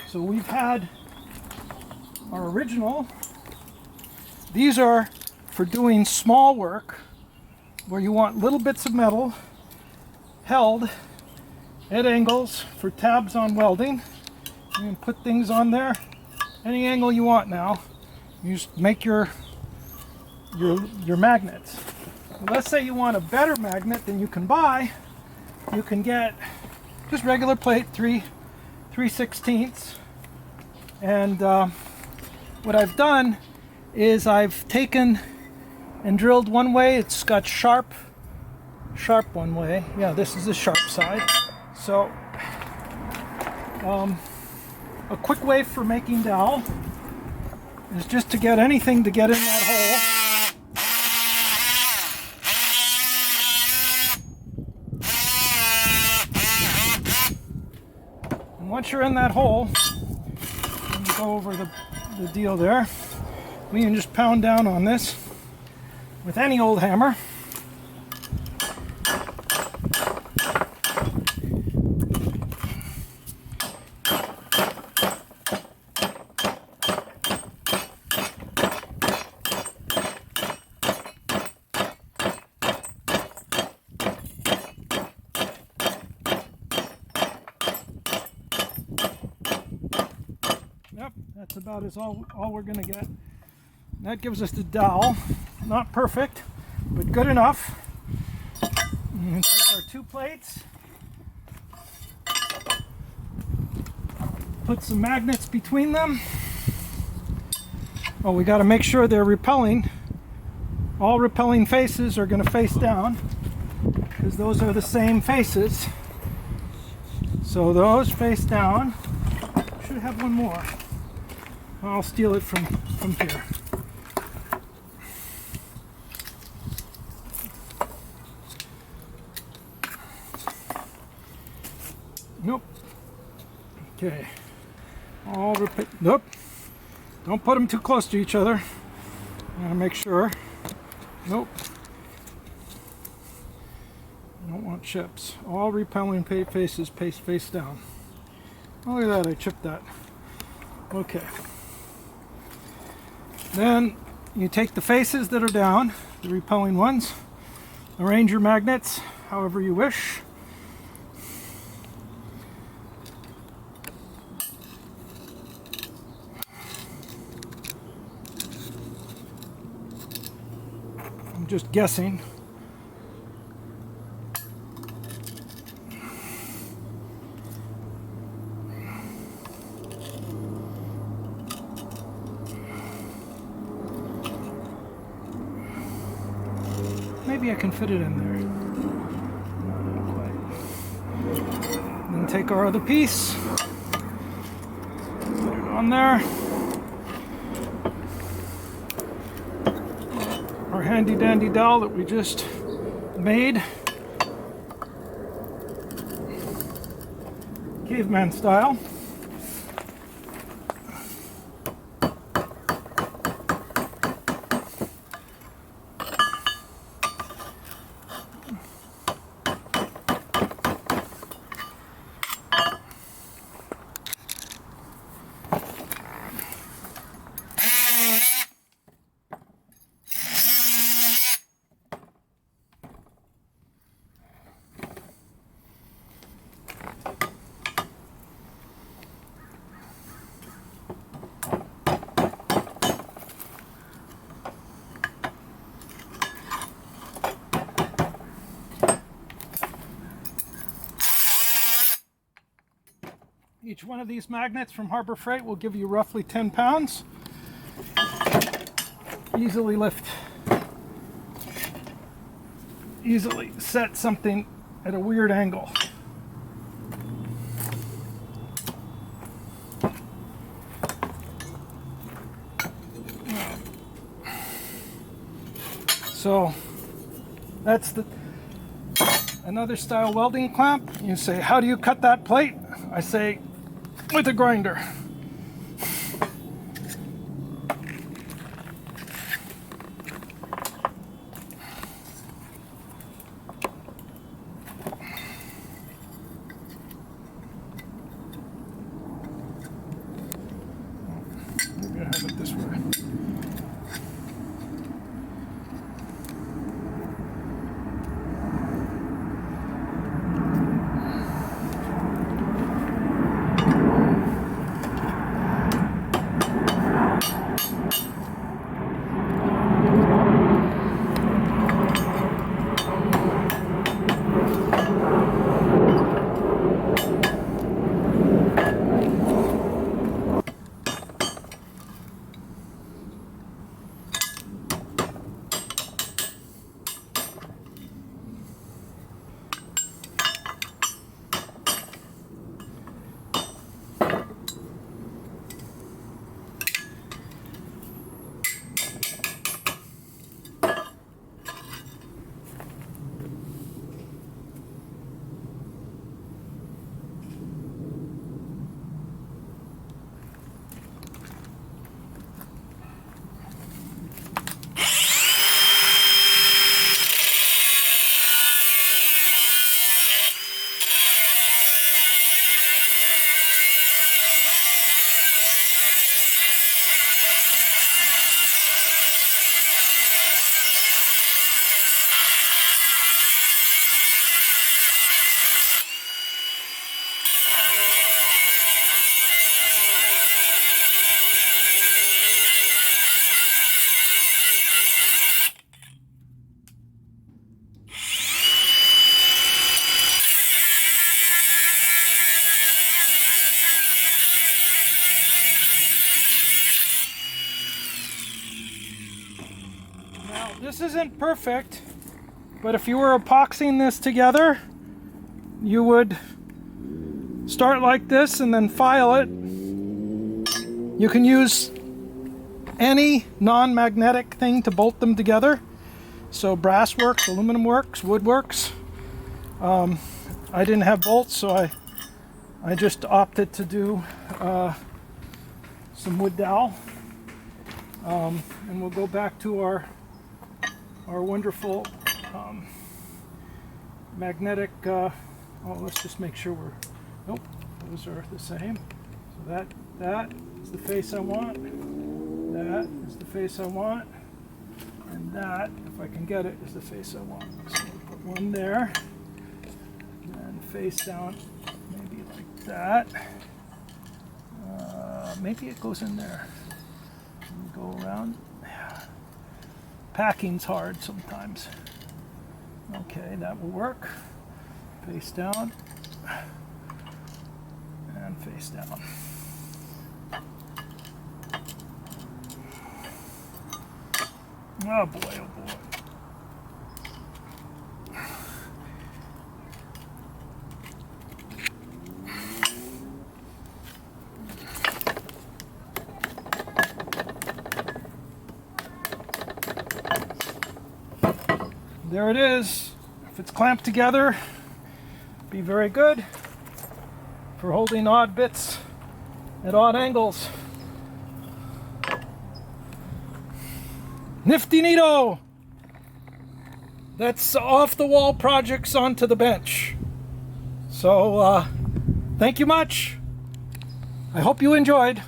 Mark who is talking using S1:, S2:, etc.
S1: So we've had our original. These are for doing small work where you want little bits of metal held at angles for tabs on welding. You can put things on there any angle you want now. You just make your magnets. Let's say you want a better magnet than you can buy. You can get just regular plate 3/16. And what I've done is I've taken and drilled one way. It's got sharp one way. Yeah, this is the sharp side. So a quick way for making dowel is just to get anything to get in that hole. And once you're in that hole, and you go over the deal there, we can just pound down on this with any old hammer. Yep, that's about all we're going to get. That gives us the dowel. Not perfect, but good enough. And take our 2 plates, put some magnets between them. Oh, we got to make sure they're repelling. All repelling faces are going to face down because those are the same faces. So those face down. Should have one more. I'll steal it from here. Nope. Okay. Nope. Don't put them too close to each other. Gotta make sure. Nope. I don't want chips. All repelling faces face down. Oh, look at that, I chipped that. Okay. Then you take the faces that are down, the repelling ones, arrange your magnets however you wish. I'm just guessing. Maybe I can fit it in there. Not quite. Then take our other piece, put it on there. Our handy dandy dowel that we just made, caveman style. Each one of these magnets from Harbor Freight will give you roughly 10 pounds. Easily lift. Easily set something at a weird angle. So that's another style welding clamp. You say, how do you cut that plate? I say, with a grinder. this isn't perfect, but if you were epoxying this together, you would start like this and then file it. You can use any non-magnetic thing to bolt them together. So brass works, aluminum works, wood works. I didn't have bolts, so I just opted to do some wood dowel. And we'll go back to our wonderful magnetic, oh, let's just make sure nope, those are the same. So that is the face I want, that is the face I want, and that, if I can get it, is the face I want. So we'll put one there, and face down, maybe like that. Maybe it goes in there. Go around. Packing's hard sometimes. Okay, that will work. Face down and face down. Oh boy, oh boy. There it is. If it's clamped together, be very good for holding odd bits at odd angles. Nifty neato! That's off the wall projects onto the bench. So, thank you much. I hope you enjoyed.